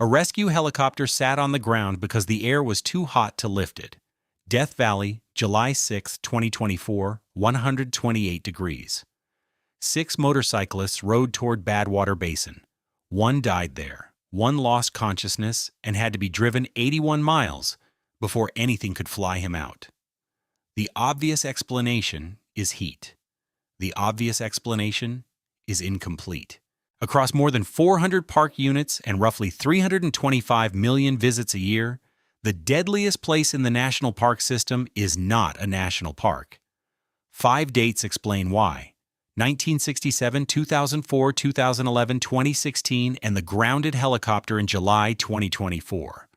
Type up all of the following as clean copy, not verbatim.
A rescue helicopter sat on the ground because the air was too hot to lift it. Death Valley, July 6, 2024, 128 degrees. 6 motorcyclists rode toward Badwater Basin. 1 died there. 1 lost consciousness and had to be driven 81 miles before anything could fly him out. The obvious explanation is heat. The obvious explanation is incomplete. Across more than 400 park units and roughly 325 million visits a year, the deadliest place in the national park system is not a national park. 5 dates explain why: 1967, 2004, 2011, 2016, and the grounded helicopter in July 2024.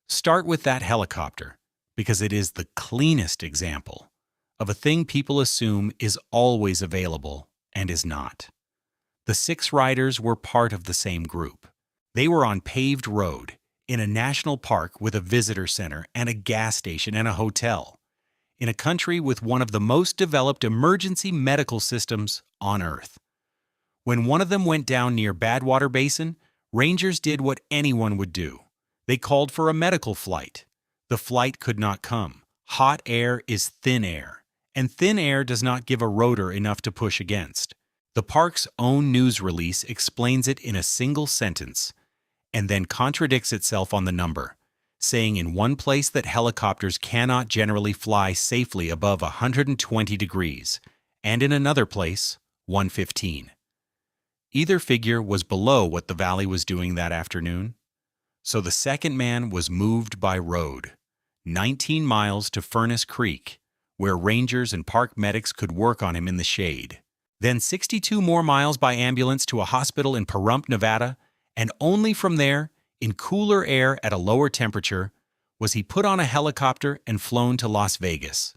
Start with that helicopter, because it is the cleanest example of a thing people assume is always available and is not. The 6 riders were part of the same group. They were on paved road, in a national park with a visitor center and a gas station and a hotel, in a country with one of the most developed emergency medical systems on Earth. When one of them went down near Badwater Basin, rangers did what anyone would do. They called for a medical flight. The flight could not come. Hot air is thin air, and thin air does not give a rotor enough to push against. The park's own news release explains it in a single sentence, and then contradicts itself on the number, saying in one place that helicopters cannot generally fly safely above 120 degrees, and in another place, 115. Either figure was below what the valley was doing that afternoon. So the second man was moved by road, 19 miles to Furnace Creek, where rangers and park medics could work on him in the shade. Then 62 more miles by ambulance to a hospital in Pahrump, Nevada, and only from there, in cooler air at a lower temperature, was he put on a helicopter and flown to Las Vegas.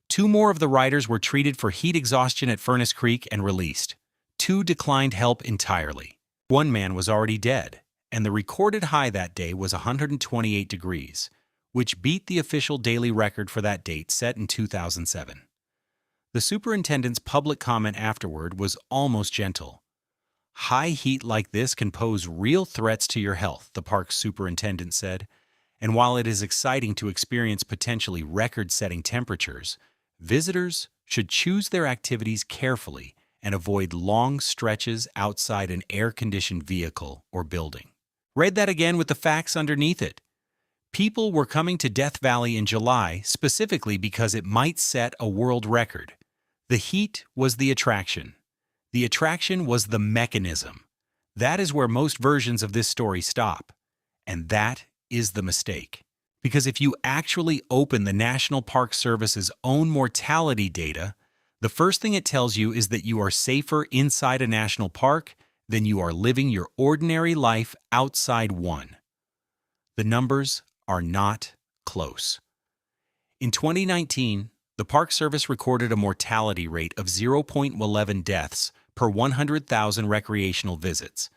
2 more of the riders were treated for heat exhaustion at Furnace Creek and released. 2 declined help entirely. 1 man was already dead, and the recorded high that day was 128 degrees, which beat the official daily record for that date set in 2007. The superintendent's public comment afterward was almost gentle. "High heat like this can pose real threats to your health," the park's superintendent said, and while it is exciting to experience potentially record-setting temperatures, visitors should choose their activities carefully and avoid long stretches outside an air-conditioned vehicle or building. Read that again with the facts underneath it. People were coming to Death Valley in July specifically because it might set a world record. The heat was the attraction. The attraction was the mechanism. That is where most versions of this story stop. And that is the mistake. Because if you actually open the National Park Service's own mortality data, the first thing it tells you is that you are safer inside a national park than you are living your ordinary life outside one. The numbers are not close. In 2019, the Park Service recorded a mortality rate of 0.11 deaths per 100,000 recreational visits.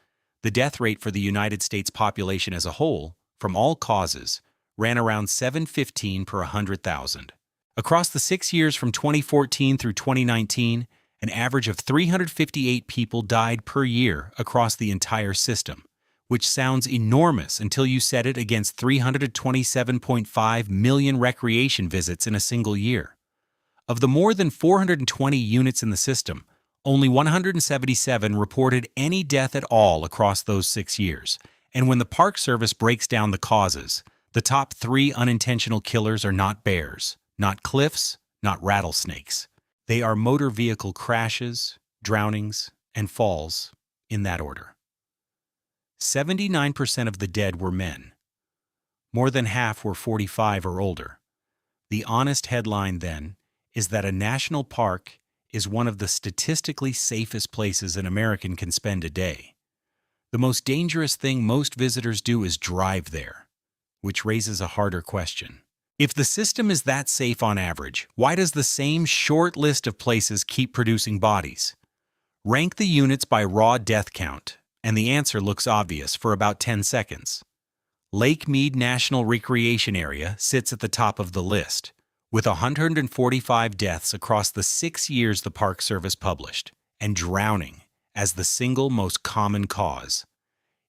The death rate for the United States population as a whole, from all causes, ran around 715 per 100,000. Across the 6 years from 2014 through 2019, an average of 358 people died per year across the entire system, which sounds enormous until you set it against 327.5 million recreation visits in a single year. Of the more than 420 units in the system, only 177 reported any death at all across those 6 years. And when the Park Service breaks down the causes, the top 3 unintentional killers are not bears, not cliffs, not rattlesnakes. They are motor vehicle crashes, drownings, and falls, in that order. 79% of the dead were men. More than half were 45 or older. The honest headline, then, is that a national park is one of the statistically safest places an American can spend a day. The most dangerous thing most visitors do is drive there, which raises a harder question. If the system is that safe on average, why does the same short list of places keep producing bodies? Rank the units by raw death count, and the answer looks obvious for about 10 seconds. Lake Mead National Recreation Area sits at the top of the list, with 145 deaths across the 6 years the Park Service published, and drowning as the single most common cause.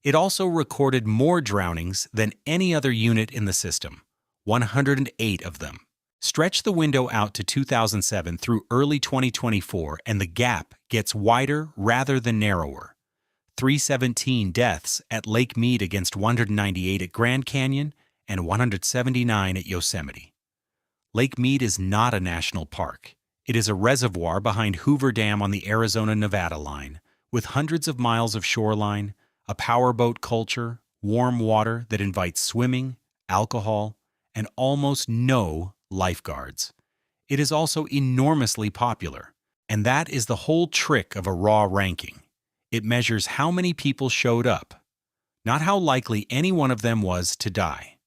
It also recorded more drownings than any other unit in the system, 108 of them. Stretch the window out to 2007 through early 2024 and the gap gets wider rather than narrower. 317 deaths at Lake Mead against 198 at Grand Canyon and 179 at Yosemite. Lake Mead is not a national park. It is a reservoir behind Hoover Dam on the Arizona-Nevada line, with hundreds of miles of shoreline, a powerboat culture, warm water that invites swimming, alcohol, and almost no lifeguards. It is also enormously popular, and that is the whole trick of a raw ranking. It measures how many people showed up, not how likely any one of them was to die.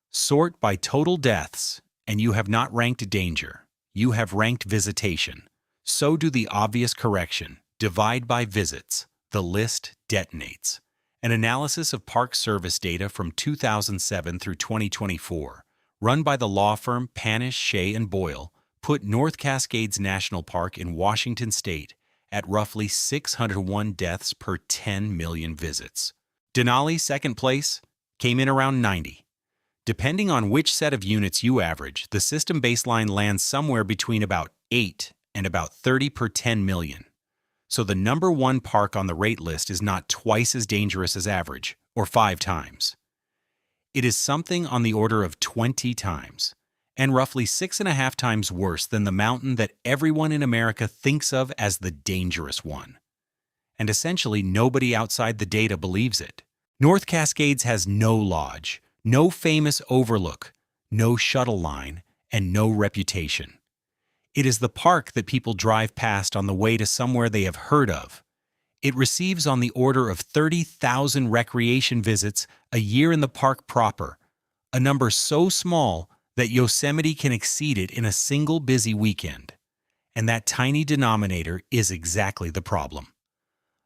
Sort by total deaths, and you have not ranked danger. You have ranked visitation. So do the obvious correction. Divide by visits. The list detonates. An analysis of Park Service data from 2007 through 2024, run by the law firm Panish, Shea & Boyle, put North Cascades National Park in Washington state at roughly 601 deaths per 10 million visits. Denali, second place, came in around 90. Depending on which set of units you average, the system baseline lands somewhere between about 8 and about 30 per 10 million. So the number one park on the rate list is not twice as dangerous as average, or 5 times. It is something on the order of 20 times, and roughly 6.5 times worse than the mountain that everyone in America thinks of as the dangerous one. And essentially nobody outside the data believes it. North Cascades has no lodge, no famous overlook, no shuttle line, and no reputation. It is the park that people drive past on the way to somewhere they have heard of. It receives on the order of 30,000 recreation visits a year in the park proper, a number so small that Yosemite can exceed it in a single busy weekend. And that tiny denominator is exactly the problem.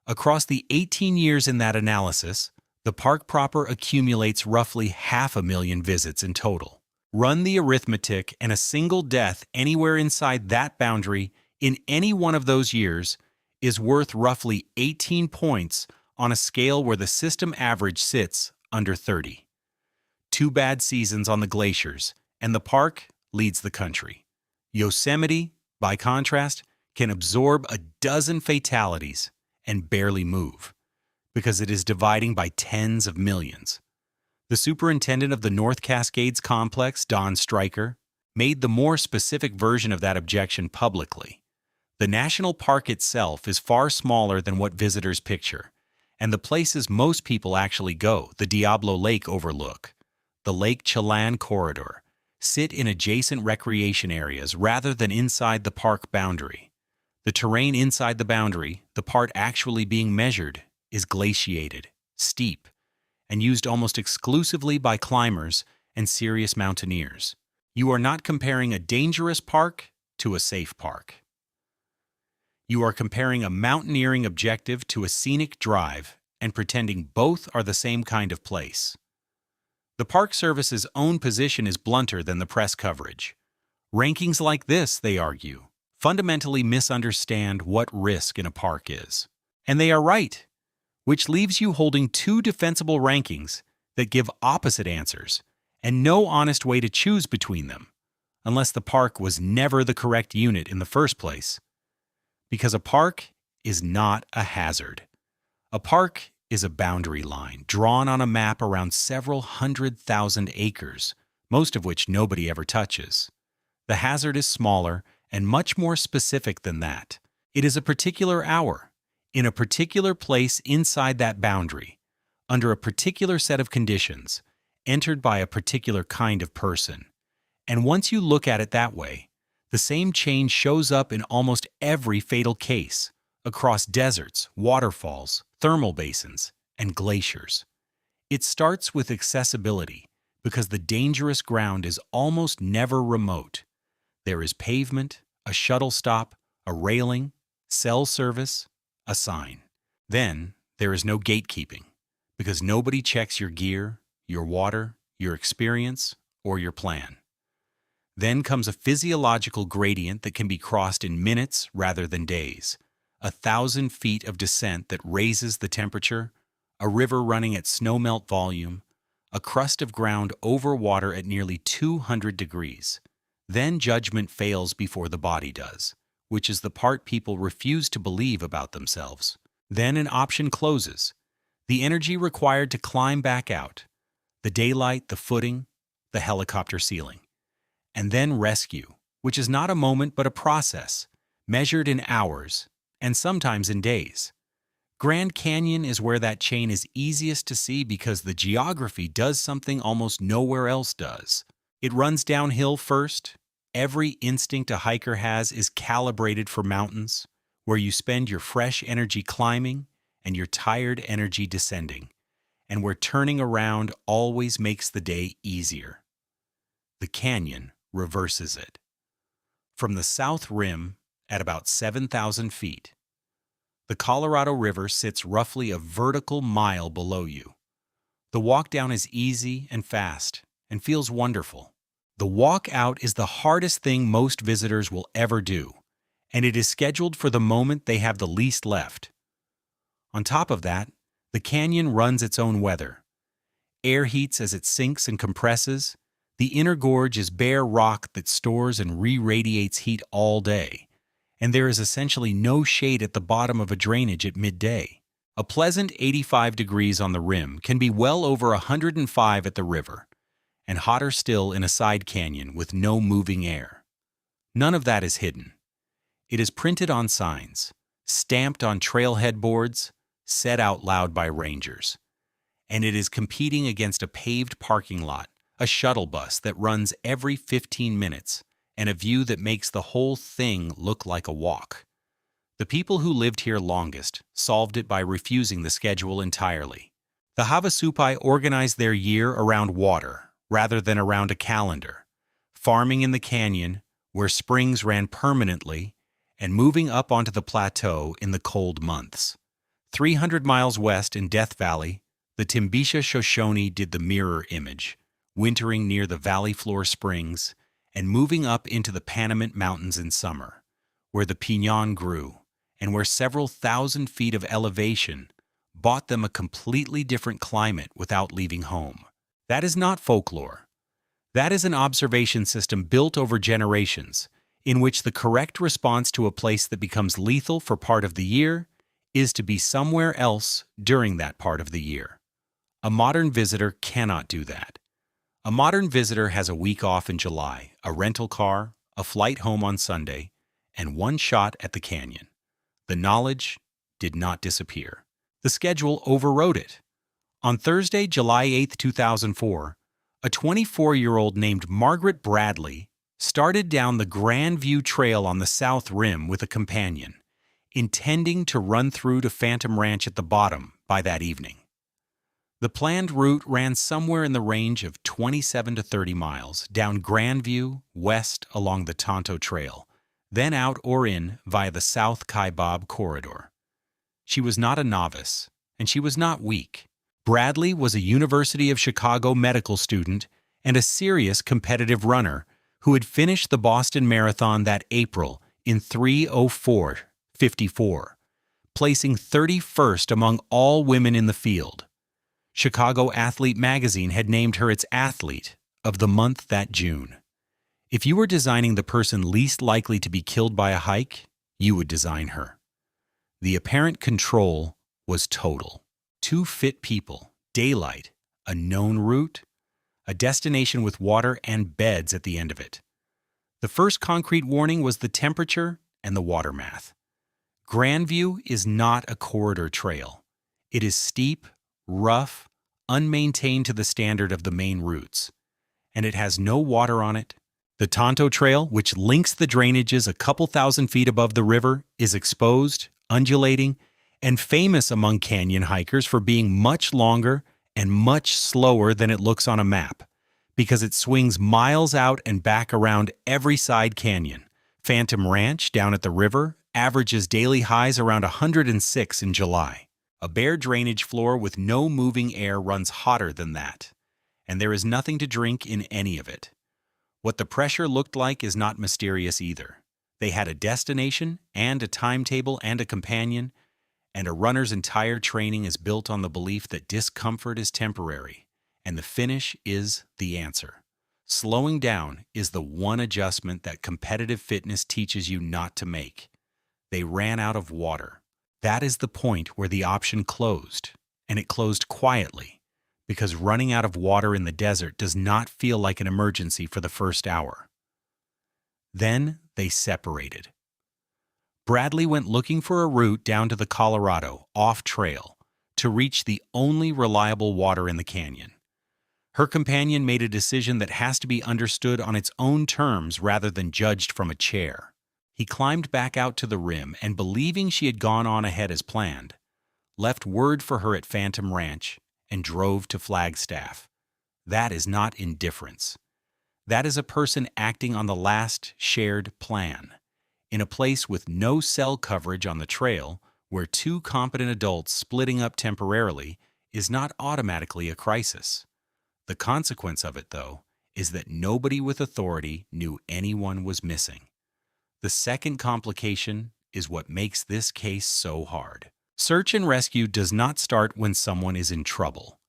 Across the 18 years in that analysis, the park proper accumulates roughly 500,000 visits in total. Run the arithmetic, and a single death anywhere inside that boundary in any one of those years is worth roughly 18 points on a scale where the system average sits under 30. 2 bad seasons on the glaciers, and the park leads the country. Yosemite, by contrast, can absorb a dozen fatalities and barely move, because it is dividing by tens of millions. The superintendent of the North Cascades Complex, Don Stryker, made the more specific version of that objection publicly. The national park itself is far smaller than what visitors picture, and the places most people actually go, the Diablo Lake overlook, the Lake Chelan corridor, sit in adjacent recreation areas rather than inside the park boundary. The terrain inside the boundary, the part actually being measured, is glaciated, steep, and used almost exclusively by climbers and serious mountaineers. You are not comparing a dangerous park to a safe park. You are comparing a mountaineering objective to a scenic drive and pretending both are the same kind of place. The Park Service's own position is blunter than the press coverage. Rankings like this, they argue, fundamentally misunderstand what risk in a park is. And they are right, which leaves you holding 2 defensible rankings that give opposite answers and no honest way to choose between them, unless the park was never the correct unit in the first place. Because a park is not a hazard. A park is a boundary line drawn on a map around several 100,000 acres, most of which nobody ever touches. The hazard is smaller and much more specific than that. It is a particular hour, in a particular place inside that boundary, under a particular set of conditions, entered by a particular kind of person. And once you look at it that way, the same change shows up in almost every fatal case, across deserts, waterfalls, thermal basins, and glaciers. It starts with accessibility, because the dangerous ground is almost never remote. There is pavement, a shuttle stop, a railing, cell service, a sign. Then there is no gatekeeping, because nobody checks your gear, your water, your experience, or your plan. Then comes a physiological gradient that can be crossed in minutes rather than days, 1,000 feet of descent that raises the temperature, a river running at snowmelt volume, a crust of ground over water at nearly 200 degrees. Then judgment fails before the body does, which is the part people refuse to believe about themselves. Then an option closes. The energy required to climb back out. The daylight, the footing, the helicopter ceiling. And then rescue, which is not a moment but a process, measured in hours, and sometimes in days. Grand Canyon is where that chain is easiest to see because the geography does something almost nowhere else does. It runs downhill first. Every instinct a hiker has is calibrated for mountains, where you spend your fresh energy climbing and your tired energy descending, and where turning around always makes the day easier. The canyon reverses it. From the south rim, at about 7,000 feet, the Colorado River sits roughly a vertical mile below you. The walk down is easy and fast and feels wonderful. The walk out is the hardest thing most visitors will ever do, and it is scheduled for the moment they have the least left. On top of that, the canyon runs its own weather. Air heats as it sinks and compresses. The inner gorge is bare rock that stores and re-radiates heat all day, and there is essentially no shade at the bottom of a drainage at midday. A pleasant 85 degrees on the rim can be well over 105 at the river, and hotter still in a side canyon with no moving air. None of that is hidden. It is printed on signs, stamped on trailhead boards, said out loud by rangers. And it is competing against a paved parking lot, a shuttle bus that runs every 15 minutes, and a view that makes the whole thing look like a walk. The people who lived here longest solved it by refusing the schedule entirely. The Havasupai organized their year around water rather than around a calendar, farming in the canyon where springs ran permanently and moving up onto the plateau in the cold months. 300 miles west in Death Valley, the Timbisha Shoshone did the mirror image, wintering near the valley floor springs and moving up into the Panamint Mountains in summer, where the piñon grew and where several thousand feet of elevation bought them a completely different climate without leaving home. That is not folklore. That is an observation system built over generations, in which the correct response to a place that becomes lethal for part of the year is to be somewhere else during that part of the year. A modern visitor cannot do that. A modern visitor has a week off in July, a rental car, a flight home on Sunday, and one shot at the canyon. The knowledge did not disappear. The schedule overrode it. On Thursday, July 8, 2004, a 24-year-old named Margaret Bradley started down the Grandview Trail on the South Rim with a companion, intending to run through to Phantom Ranch at the bottom by that evening. The planned route ran somewhere in the range of 27 to 30 miles down Grandview, west along the Tonto Trail, then out or in via the South Kaibab Corridor. She was not a novice, and she was not weak. Bradley was a University of Chicago medical student and a serious competitive runner who had finished the Boston Marathon that April in 3:04:54, placing 31st among all women in the field. Chicago Athlete magazine had named her its athlete of the month that June. If you were designing the person least likely to be killed by a hike, you would design her. The apparent control was total. 2 fit people, daylight, a known route, a destination with water and beds at the end of it. The first concrete warning was the temperature and the water math. Grandview is not a corridor trail. It is steep, rough, unmaintained to the standard of the main routes, and it has no water on it. The Tonto Trail, which links the drainages a couple thousand feet above the river, is exposed, undulating, and famous among canyon hikers for being much longer and much slower than it looks on a map, because it swings miles out and back around every side canyon. Phantom Ranch, down at the river, averages daily highs around 106 in July. A bare drainage floor with no moving air runs hotter than that, and there is nothing to drink in any of it. What the pressure looked like is not mysterious either. They had a destination and a timetable and a companion, And a runner's entire training is built on the belief that discomfort is temporary, and the finish is the answer. Slowing down is the one adjustment that competitive fitness teaches you not to make. They ran out of water. That is the point where the option closed, and it closed quietly, because running out of water in the desert does not feel like an emergency for the first hour. Then they separated. Bradley went looking for a route down to the Colorado, off-trail, to reach the only reliable water in the canyon. Her companion made a decision that has to be understood on its own terms rather than judged from a chair. He climbed back out to the rim and, believing she had gone on ahead as planned, left word for her at Phantom Ranch and drove to Flagstaff. That is not indifference. That is a person acting on the last shared plan. In a place with no cell coverage on the trail, where two competent adults splitting up temporarily is not automatically a crisis. The consequence of it, though, is that nobody with authority knew anyone was missing. The second complication is what makes this case so hard. Search and rescue does not start when someone is in trouble.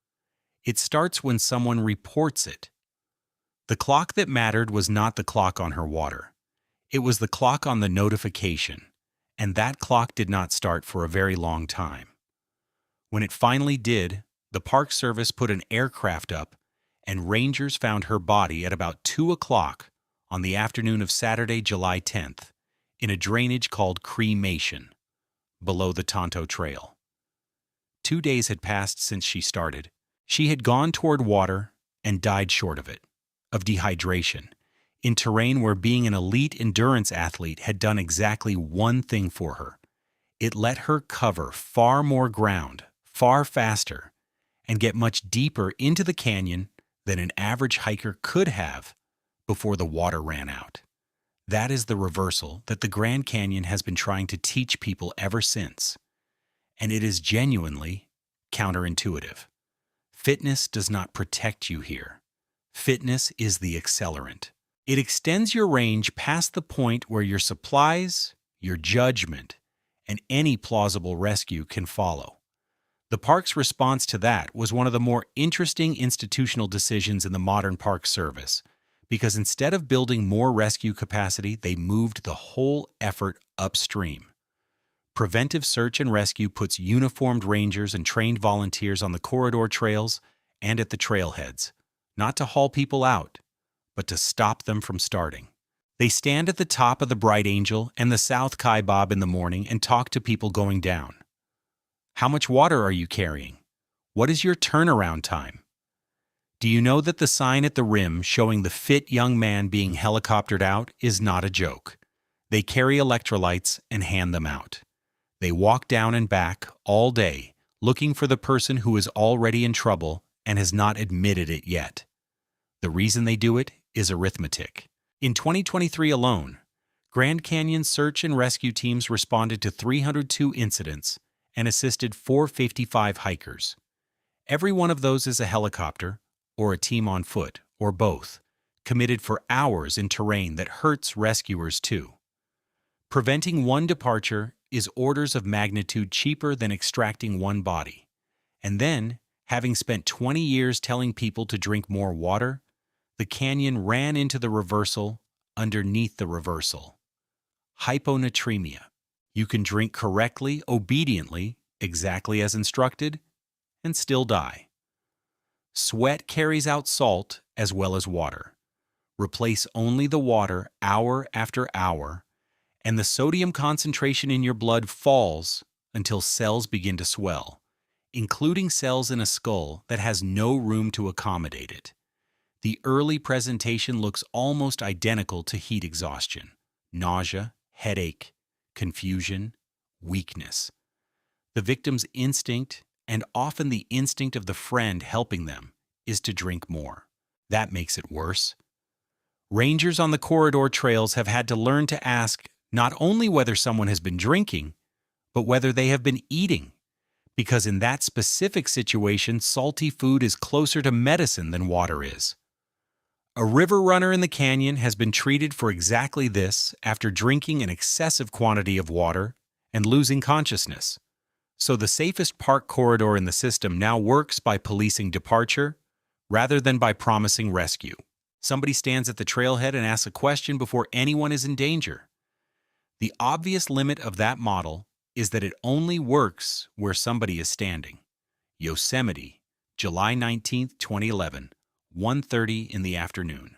It starts when someone reports it. The clock that mattered was not the clock on her water. It was the clock on the notification, and that clock did not start for a very long time. When it finally did, the Park Service put an aircraft up, and rangers found her body at about 2 o'clock on the afternoon of Saturday, July 10th, in a drainage called Cremation, below the Tonto Trail. 2 days had passed since she started. She had gone toward water and died short of it, of dehydration, in terrain where being an elite endurance athlete had done exactly one thing for her. It let her cover far more ground, far faster, and get much deeper into the canyon than an average hiker could have before the water ran out. That is the reversal that the Grand Canyon has been trying to teach people ever since. And it is genuinely counterintuitive. Fitness does not protect you here. Fitness is the accelerant. It extends your range past the point where your supplies, your judgment, and any plausible rescue can follow. The park's response to that was one of the more interesting institutional decisions in the modern Park Service, because instead of building more rescue capacity, they moved the whole effort upstream. Preventive search and rescue puts uniformed rangers and trained volunteers on the corridor trails and at the trailheads, not to haul people out, but to stop them from starting. They stand at the top of the Bright Angel and the South Kaibab in the morning and talk to people going down. How much water are you carrying? What is your turnaround time? Do you know that the sign at the rim showing the fit young man being helicoptered out is not a joke? They carry electrolytes and hand them out. They walk down and back all day looking for the person who is already in trouble and has not admitted it yet. The reason they do it is arithmetic. In 2023 alone, Grand Canyon search and rescue teams responded to 302 incidents and assisted 455 hikers. Every one of those is a helicopter, or a team on foot, or both, committed for hours in terrain that hurts rescuers too. Preventing one departure is orders of magnitude cheaper than extracting one body. And then, having spent 20 years telling people to drink more water, the canyon ran into the reversal underneath the reversal. Hyponatremia. You can drink correctly, obediently, exactly as instructed, and still die. Sweat carries out salt as well as water. Replace only the water hour after hour, and the sodium concentration in your blood falls until cells begin to swell, including cells in a skull that has no room to accommodate it. The early presentation looks almost identical to heat exhaustion, nausea, headache, confusion, weakness. The victim's instinct, and often the instinct of the friend helping them, is to drink more. That makes it worse. Rangers on the corridor trails have had to learn to ask not only whether someone has been drinking, but whether they have been eating, because in that specific situation, salty food is closer to medicine than water is. A river runner in the canyon has been treated for exactly this after drinking an excessive quantity of water and losing consciousness. So the safest park corridor in the system now works by policing departure rather than by promising rescue. Somebody stands at the trailhead and asks a question before anyone is in danger. The obvious limit of that model is that it only works where somebody is standing. Yosemite, July 19, 2011, 1:30 in the afternoon.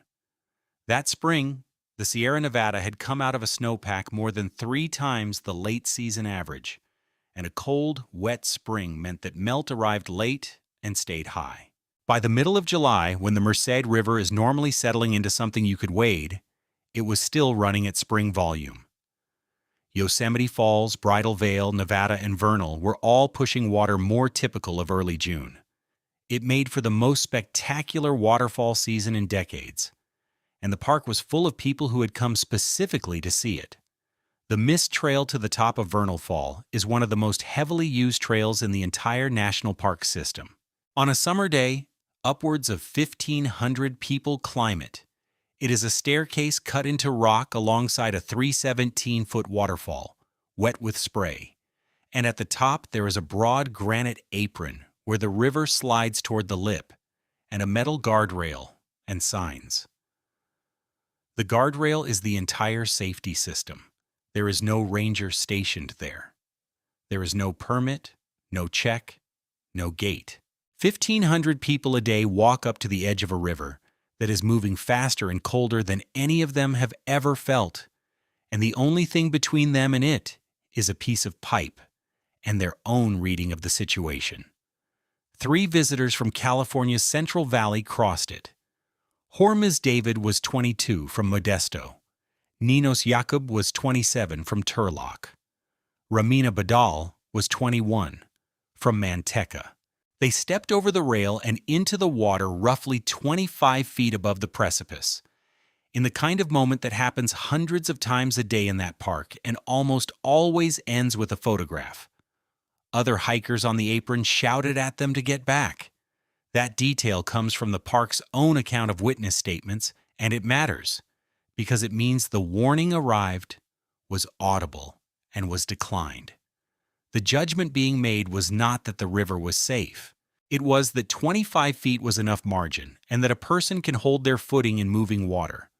That spring, the Sierra Nevada had come out of a snowpack more than 3 times the late season average, and a cold, wet spring meant that melt arrived late and stayed high. By the middle of July, when the Merced River is normally settling into something you could wade, it was still running at spring volume. Yosemite Falls, Bridal Veil, Nevada, and Vernal were all pushing water more typical of early June. It made for the most spectacular waterfall season in decades, and the park was full of people who had come specifically to see it. The Mist Trail to the top of Vernal Fall is one of the most heavily used trails in the entire national park system. On a summer day, upwards of 1,500 people climb it. It is a staircase cut into rock alongside a 317-foot waterfall, wet with spray. And at the top there is a broad granite apron where the river slides toward the lip, and a metal guardrail and signs. The guardrail is the entire safety system. There is no ranger stationed there. There is no permit, no check, no gate. 1,500 people a day walk up to the edge of a river that is moving faster and colder than any of them have ever felt, and the only thing between them and it is a piece of pipe and their own reading of the situation. 3 visitors from California's Central Valley crossed it. Hormiz David was 22 from Modesto. Ninos Yakub was 27 from Turlock. Ramina Badal was 21 from Manteca. They stepped over the rail and into the water roughly 25 feet above the precipice, in the kind of moment that happens hundreds of times a day in that park and almost always ends with a photograph. Other hikers on the apron shouted at them to get back. That detail comes from the park's own account of witness statements, and it matters, because it means the warning arrived, was audible, and was declined. The judgment being made was not that the river was safe. It was that 25 feet was enough margin, and that a person can hold their footing in moving water.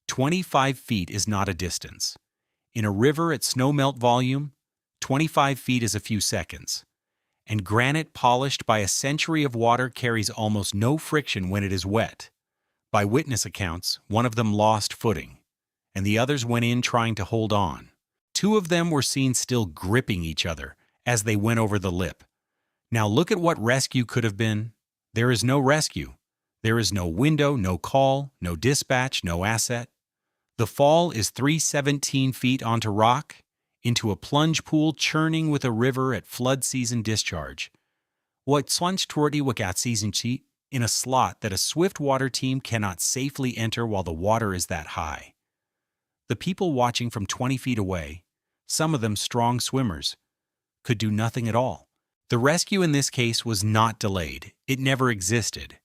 25 feet is not a distance. In a river at snowmelt volume, 25 feet is a few seconds. And granite polished by a century of water carries almost no friction when it is wet. By witness accounts, one of them lost footing, and the others went in trying to hold on. 2 of them were seen still gripping each other as they went over the lip. Now look at what rescue could have been. There is no rescue. There is no window, no call, no dispatch, no asset. The fall is 317 feet onto rock, into a plunge pool churning with a river at flood season discharge. What plunge toward wakat season cheat in a slot that a swift water team cannot safely enter while the water is that high. The people watching from 20 feet away, some of them strong swimmers, could do nothing at all. The rescue in this case was not delayed. It never existed.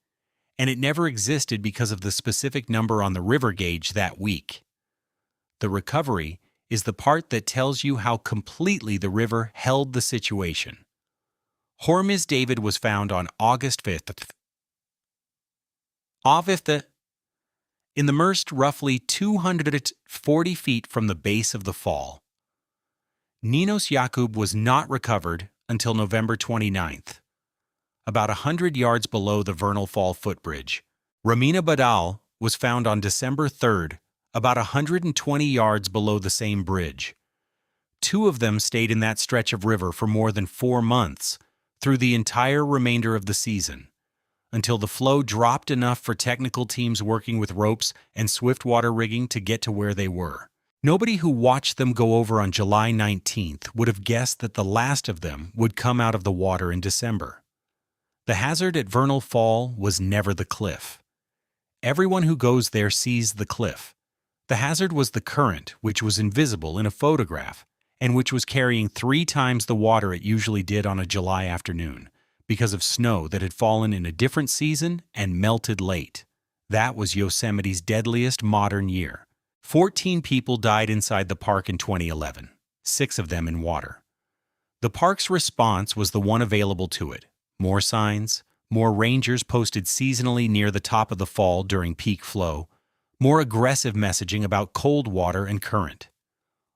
And it never existed because of the specific number on the river gauge that week. The recovery is the part that tells you how completely the river held the situation. Hormiz David was found on August 5th. In the Merced, roughly 240 feet from the base of the fall. Ninos Yakub was not recovered until November 29th, about 100 yards below the Vernal Fall footbridge. Ramina Badal was found on December 3rd, about 120 yards below the same bridge. 2 of them stayed in that stretch of river for more than 4 months, through the entire remainder of the season, until the flow dropped enough for technical teams working with ropes and swift water rigging to get to where they were. Nobody who watched them go over on July 19th would have guessed that the last of them would come out of the water in December. The hazard at Vernal Fall was never the cliff. Everyone who goes there sees the cliff. The hazard was the current, which was invisible in a photograph, and which was carrying 3 times the water it usually did on a July afternoon, because of snow that had fallen in a different season and melted late. That was Yosemite's deadliest modern year. 14 people died inside the park in 2011, 6 of them in water. The park's response was the one available to it: more signs, more rangers posted seasonally near the top of the fall during peak flow, more aggressive messaging about cold water and current,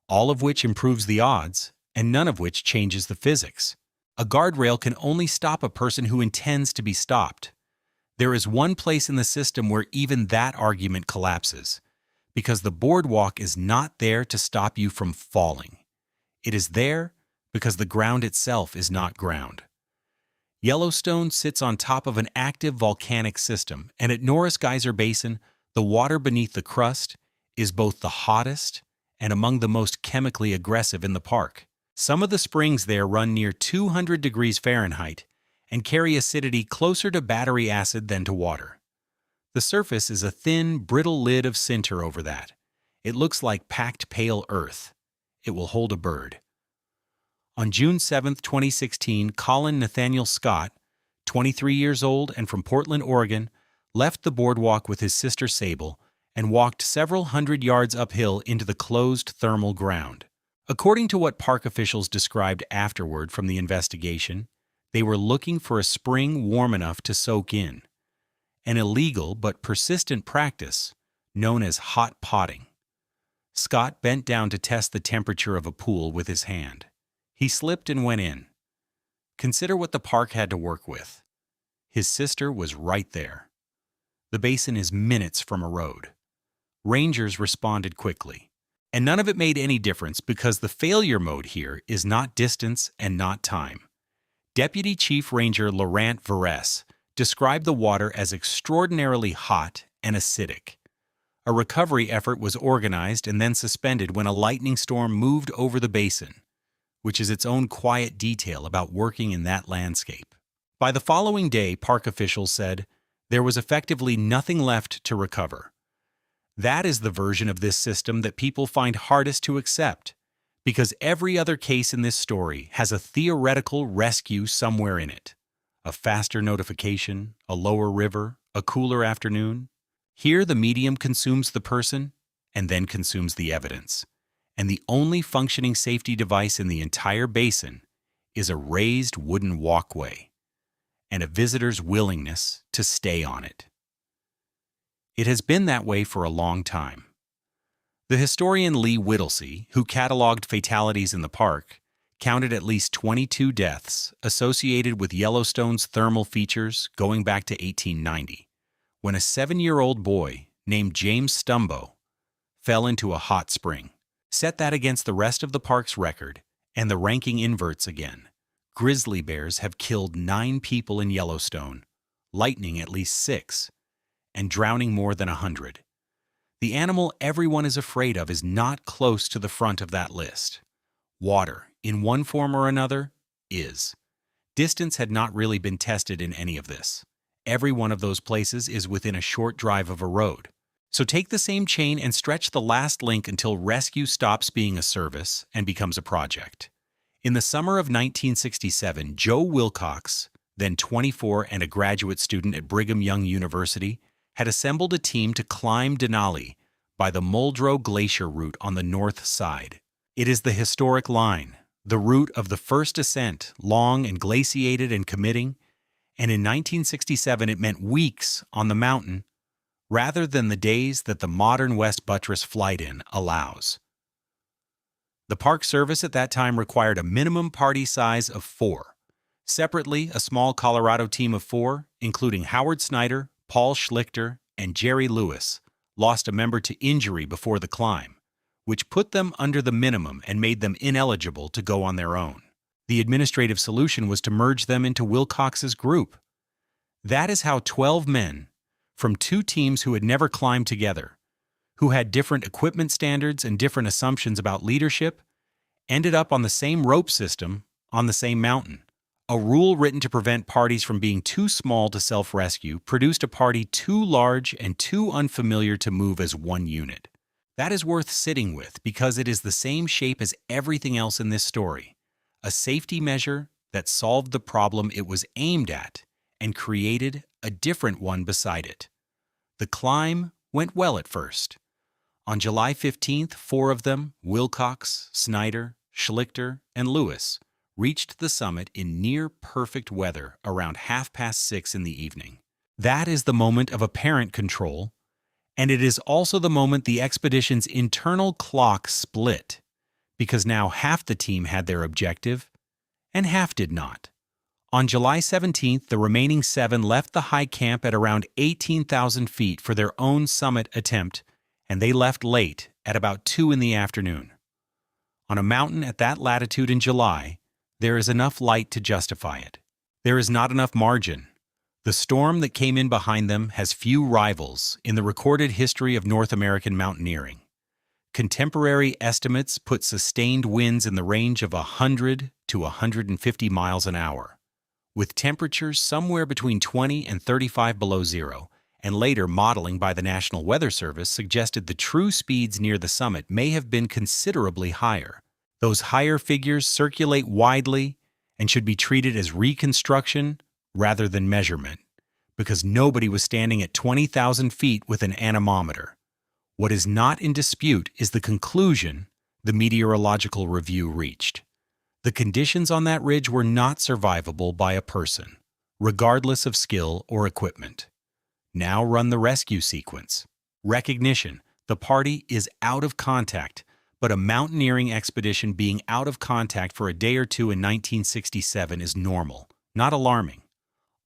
all of which improves the odds, and none of which changes the physics. A guardrail can only stop a person who intends to be stopped. There is one place in the system where even that argument collapses, because the boardwalk is not there to stop you from falling. It is there because the ground itself is not ground. Yellowstone sits on top of an active volcanic system, and at Norris Geyser Basin, the water beneath the crust is both the hottest and among the most chemically aggressive in the park. Some of the springs there run near 200 degrees Fahrenheit and carry acidity closer to battery acid than to water. The surface is a thin, brittle lid of sinter over that. It looks like packed pale earth. It will hold a bird. On June 7, 2016, Colin Nathaniel Scott, 23 years old and from Portland, Oregon, left the boardwalk with his sister Sable and walked several hundred yards uphill into the closed thermal ground. According to what park officials described afterward from the investigation, they were looking for a spring warm enough to soak in, an illegal but persistent practice known as hot potting. Scott bent down to test the temperature of a pool with his hand. He slipped and went in. Consider what the park had to work with. His sister was right there. The basin is minutes from a road. Rangers responded quickly. And none of it made any difference because the failure mode here is not distance and not time. Deputy Chief Ranger Laurent Verres described the water as extraordinarily hot and acidic. A recovery effort was organized and then suspended when a lightning storm moved over the basin, which is its own quiet detail about working in that landscape. By the following day, park officials said there was effectively nothing left to recover. That is the version of this system that people find hardest to accept, because every other case in this story has a theoretical rescue somewhere in it. A faster notification, a lower river, a cooler afternoon. Here the medium consumes the person and then consumes the evidence. And the only functioning safety device in the entire basin is a raised wooden walkway and a visitor's willingness to stay on it. It has been that way for a long time. The historian Lee Whittlesey, who cataloged fatalities in the park, counted at least 22 deaths associated with Yellowstone's thermal features going back to 1890, when a 7-year-old boy named James Stumbo fell into a hot spring. Set that against the rest of the park's record, and the ranking inverts again. Grizzly bears have killed 9 people in Yellowstone, lightning at least 6, and drowning more than 100. The animal everyone is afraid of is not close to the front of that list. Water, in one form or another, is. Distance had not really been tested in any of this. Every one of those places is within a short drive of a road. So take the same chain and stretch the last link until rescue stops being a service and becomes a project. In the summer of 1967, Joe Wilcox, then 24 and a graduate student at Brigham Young University, had assembled a team to climb Denali by the Muldrow Glacier route on the north side. It is the historic line, the route of the first ascent, long and glaciated and committing, and in 1967 it meant weeks on the mountain rather than the days that the modern West Buttress flight-in allows. The Park Service at that time required a minimum party size of 4. Separately, a small Colorado team of 4, including Howard Snyder, Paul Schlichter, and Jerry Lewis, lost a member to injury before the climb, which put them under the minimum and made them ineligible to go on their own. The administrative solution was to merge them into Wilcox's group. That is how 12 men, from 2 teams who had never climbed together, who had different equipment standards and different assumptions about leadership, ended up on the same rope system on the same mountain. A rule written to prevent parties from being too small to self-rescue produced a party too large and too unfamiliar to move as one unit. That is worth sitting with because it is the same shape as everything else in this story, a safety measure that solved the problem it was aimed at and created a different one beside it. The climb went well at first. On July 15th, 4 of them, Wilcox, Snyder, Schlichter, and Lewis, reached the summit in near-perfect weather around 6:30 in the evening. That is the moment of apparent control, and it is also the moment the expedition's internal clock split, because now half the team had their objective, and half did not. On July 17th, the remaining 7 left the high camp at around 18,000 feet for their own summit attempt, and they left late at about 2 in the afternoon. On a mountain at that latitude in July, there is enough light to justify it. There is not enough margin. The storm that came in behind them has few rivals in the recorded history of North American mountaineering. Contemporary estimates put sustained winds in the range of 100 to 150 miles an hour, with temperatures somewhere between 20 and 35 below zero, and later modeling by the National Weather Service suggested the true speeds near the summit may have been considerably higher. Those higher figures circulate widely and should be treated as reconstruction rather than measurement, because nobody was standing at 20,000 feet with an anemometer. What is not in dispute is the conclusion the meteorological review reached. The conditions on that ridge were not survivable by a person, regardless of skill or equipment. Now run the rescue sequence. Recognition: the party is out of contact, but a mountaineering expedition being out of contact for a day or two in 1967 is normal, not alarming.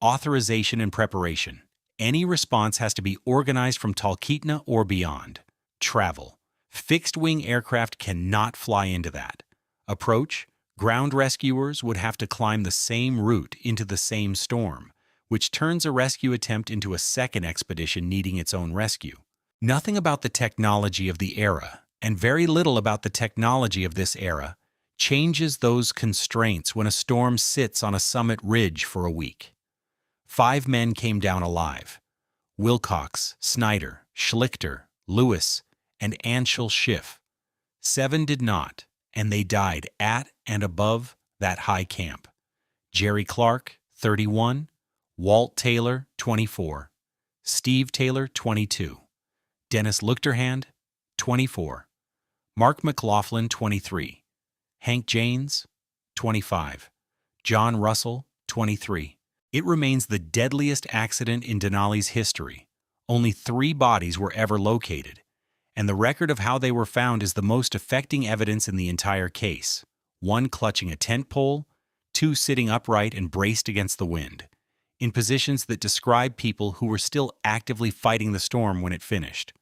Authorization and preparation: any response has to be organized from Talkeetna or beyond. Travel: fixed-wing aircraft cannot fly into that. Approach: ground rescuers would have to climb the same route into the same storm, which turns a rescue attempt into a second expedition needing its own rescue. Nothing about the technology of the era, and very little about the technology of this era, changes those constraints when a storm sits on a summit ridge for a week. 5 men came down alive: Wilcox, Snyder, Schlichter, Lewis, and Anshel Schiff. 7 did not, and they died at and above that high camp: Jerry Clark, 31, Walt Taylor, 24, Steve Taylor, 22, Dennis Luchterhand, 24, Mark McLaughlin, 23, Hank Janes, 25, John Russell, 23. It remains the deadliest accident in Denali's history. Only 3 bodies were ever located, and the record of how they were found is the most affecting evidence in the entire case: 1 clutching a tent pole, 2 sitting upright and braced against the wind, in positions that describe people who were still actively fighting the storm when it finished.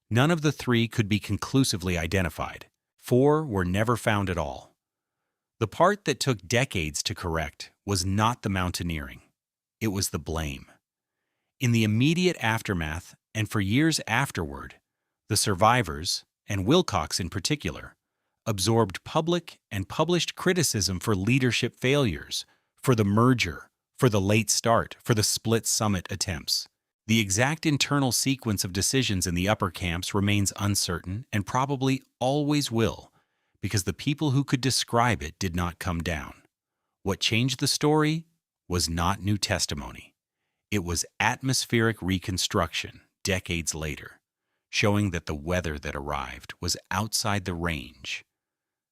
None of the 3 could be conclusively identified. 4 were never found at all. The part that took decades to correct was not the mountaineering. It was the blame. In the immediate aftermath, and for years afterward, the survivors, and Wilcox in particular, absorbed public and published criticism for leadership failures, for the merger, for the late start, for the split summit attempts. The exact internal sequence of decisions in the upper camps remains uncertain and probably always will, because the people who could describe it did not come down. What changed the story was not new testimony. It was atmospheric reconstruction decades later, showing that the weather that arrived was outside the range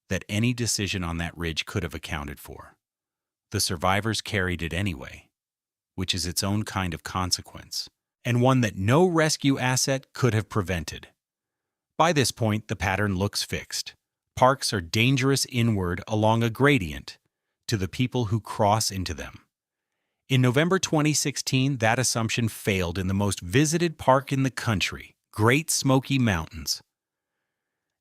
that any decision on that ridge could have accounted for. The survivors carried it anyway, which is its own kind of consequence, and one that no rescue asset could have prevented. By this point, the pattern looks fixed. Parks are dangerous inward along a gradient to the people who cross into them. In November 2016, that assumption failed in the most visited park in the country, Great Smoky Mountains.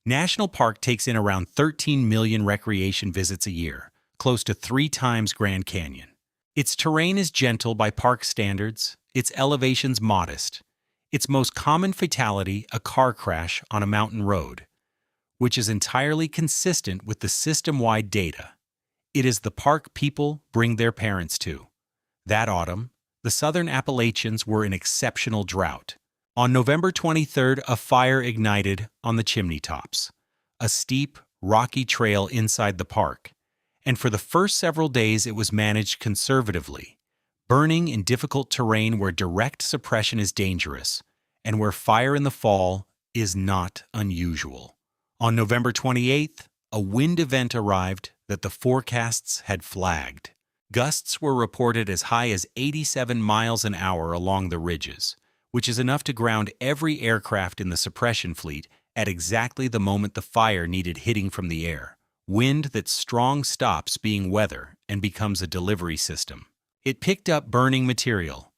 National Park takes in around 13 million recreation visits a year, close to 3 times Grand Canyon. Its terrain is gentle by park standards, its elevations modest, its most common fatality a car crash on a mountain road, which is entirely consistent with the system-wide data. It is the park people bring their parents to. That autumn, the Southern Appalachians were in exceptional drought. On November 23rd, a fire ignited on the chimney tops, a steep, rocky trail inside the park, and for the first several days it was managed conservatively, burning in difficult terrain where direct suppression is dangerous, and where fire in the fall is not unusual. On November 28th, a wind event arrived that the forecasts had flagged. Gusts were reported as high as 87 miles an hour along the ridges, which is enough to ground every aircraft in the suppression fleet at exactly the moment the fire needed hitting from the air. Wind that strong stops being weather and becomes a delivery system. It picked up burning material,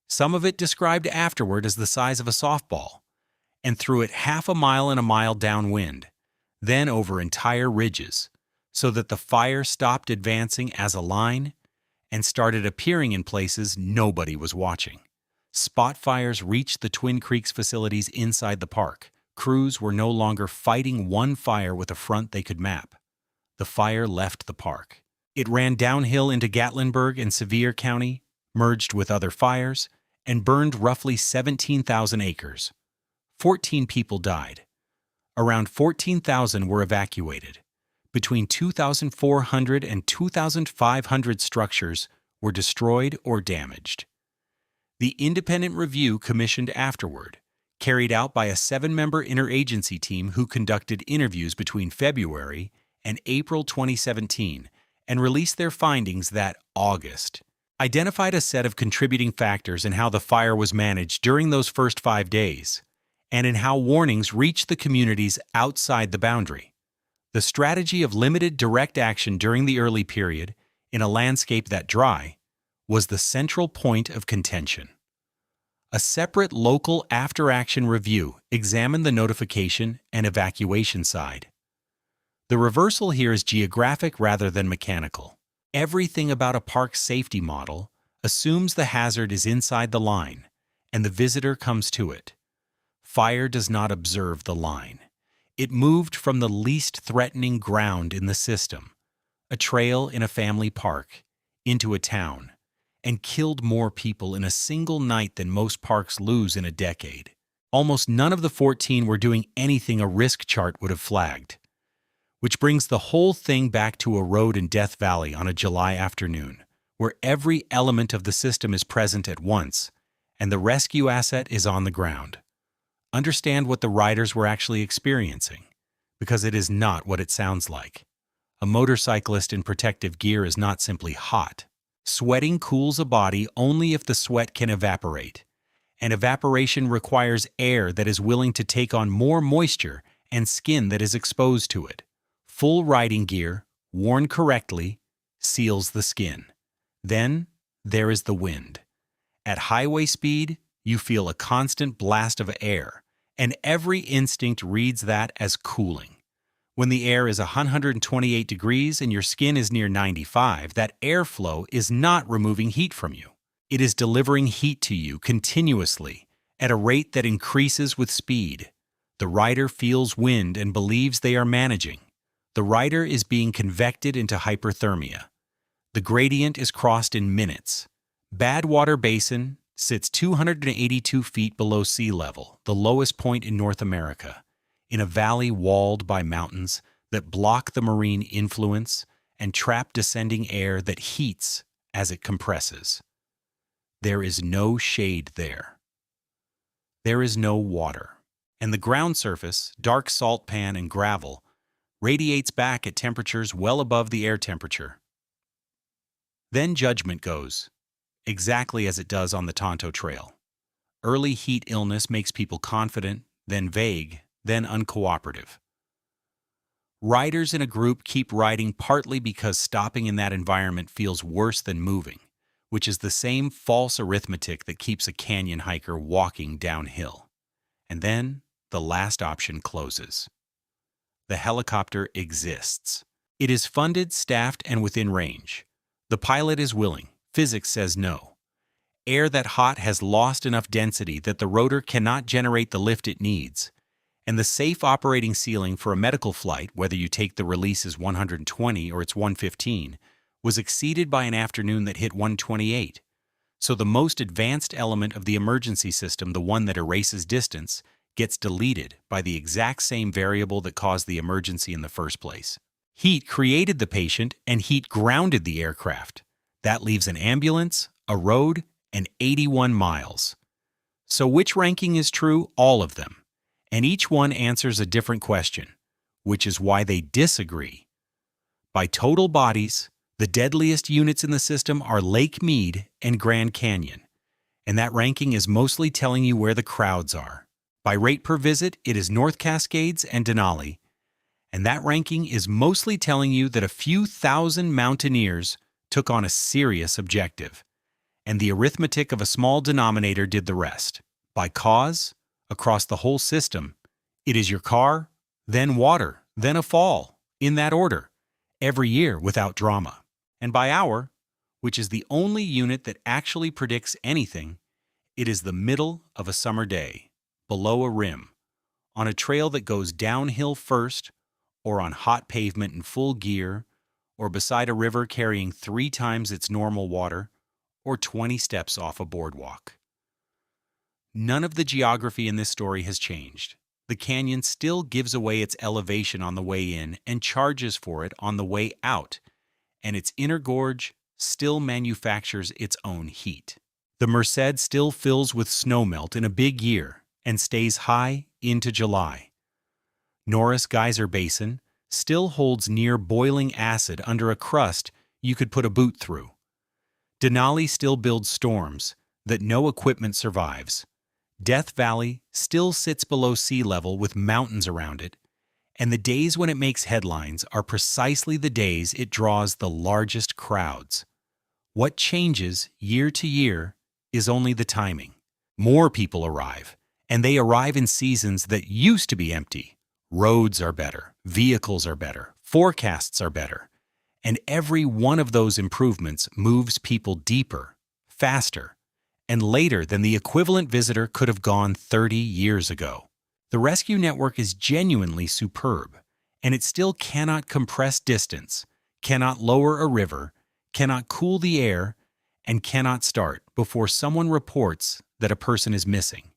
some of it described afterward as the size of a softball, and threw it half a mile and a mile downwind, then over entire ridges, so that the fire stopped advancing as a line and started appearing in places nobody was watching. Spot fires reached the Twin Creeks facilities inside the park. Crews were no longer fighting one fire with a front they could map. The fire left the park. It ran downhill into Gatlinburg and Sevier County, merged with other fires, and burned roughly 17,000 acres. 14 people died. Around 14,000 were evacuated. Between 2,400 and 2,500 structures were destroyed or damaged. The independent review commissioned afterward, carried out by a 7-member interagency team who conducted interviews between February and April 2017 and released their findings that August, identified a set of contributing factors in how the fire was managed during those first 5 days, and in how warnings reached the communities outside the boundary. The strategy of limited direct action during the early period, in a landscape that dry, was the central point of contention. A separate local after-action review examined the notification and evacuation side. The reversal here is geographic rather than mechanical. Everything about a park's safety model assumes the hazard is inside the line, and the visitor comes to it. Fire does not observe the line. It moved from the least threatening ground in the system, a trail in a family park, into a town, and killed more people in a single night than most parks lose in a decade. Almost none of the 14 were doing anything a risk chart would have flagged. Which brings the whole thing back to a road in Death Valley on a July afternoon, where every element of the system is present at once, and the rescue asset is on the ground. Understand what the riders were actually experiencing, because it is not what it sounds like. A motorcyclist in protective gear is not simply hot. Sweating cools a body only if the sweat can evaporate, and evaporation requires air that is willing to take on more moisture and skin that is exposed to it. Full riding gear, worn correctly, seals the skin. Then, there is the wind. At highway speed, you feel a constant blast of air, and every instinct reads that as cooling. When the air is 128 degrees and your skin is near 95, that airflow is not removing heat from you. It is delivering heat to you continuously, at a rate that increases with speed. The rider feels wind and believes they are managing. The rider is being convected into hyperthermia. The gradient is crossed in minutes. Badwater Basin sits 282 feet below sea level, the lowest point in North America, in a valley walled by mountains that block the marine influence and trap descending air that heats as it compresses. There is no shade there. There is no water, and the ground surface, dark salt pan and gravel, radiates back at temperatures well above the air temperature. Then judgment goes, exactly as it does on the Tonto Trail. Early heat illness makes people confident, then vague, then uncooperative. Riders in a group keep riding partly because stopping in that environment feels worse than moving, which is the same false arithmetic that keeps a canyon hiker walking downhill. And then the last option closes. The helicopter exists. It is funded, staffed, and within range. The pilot is willing. Physics says no. Air that hot has lost enough density that the rotor cannot generate the lift it needs, and the safe operating ceiling for a medical flight, whether you take the release as 120 or it's 115, was exceeded by an afternoon that hit 128. So the most advanced element of the emergency system, the one that erases distance, gets deleted by the exact same variable that caused the emergency in the first place. Heat created the patient, and heat grounded the aircraft. That leaves an ambulance, a road, and 81 miles. So which ranking is true? All of them. And each one answers a different question, which is why they disagree. By total bodies, the deadliest units in the system are Lake Mead and Grand Canyon, and that ranking is mostly telling you where the crowds are. By rate per visit, it is North Cascades and Denali, and that ranking is mostly telling you that a few thousand mountaineers took on a serious objective, and the arithmetic of a small denominator did the rest. By cause, across the whole system, it is your car, then water, then a fall, in that order, every year without drama. And by hour, which is the only unit that actually predicts anything, it is the middle of a summer day, below a rim, on a trail that goes downhill first, or on hot pavement in full gear, or beside a river carrying 3 times its normal water, or 20 steps off a boardwalk. None of the geography in this story has changed. The canyon still gives away its elevation on the way in and charges for it on the way out, and its inner gorge still manufactures its own heat. The Merced still fills with snowmelt in a big year and stays high into July. Norris Geyser Basin still holds near boiling acid under a crust you could put a boot through. Denali still builds storms that no equipment survives. Death Valley still sits below sea level with mountains around it, and the days when it makes headlines are precisely the days it draws the largest crowds. What changes year to year is only the timing. More people arrive, and they arrive in seasons that used to be empty. Roads are better, vehicles are better, forecasts are better, and every one of those improvements moves people deeper, faster, and later than the equivalent visitor could have gone 30 years ago. The rescue network is genuinely superb, and it still cannot compress distance, cannot lower a river, cannot cool the air, and cannot start before someone reports that a person is missing,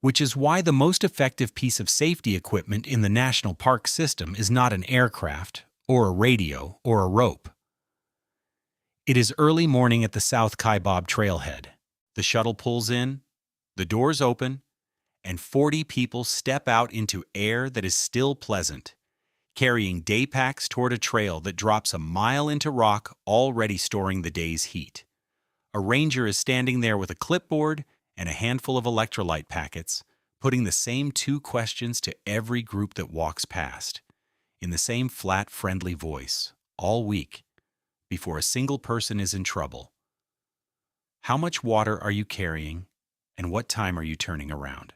which is why the most effective piece of safety equipment in the national park system is not an aircraft, or a radio, or a rope. It is early morning at the South Kaibab trailhead. The shuttle pulls in, the doors open, and 40 people step out into air that is still pleasant, carrying day packs toward a trail that drops a mile into rock already storing the day's heat. A ranger is standing there with a clipboard and a handful of electrolyte packets, putting the same 2 questions to every group that walks past, in the same flat, friendly voice, all week, before a single person is in trouble. How much water are you carrying, and what time are you turning around?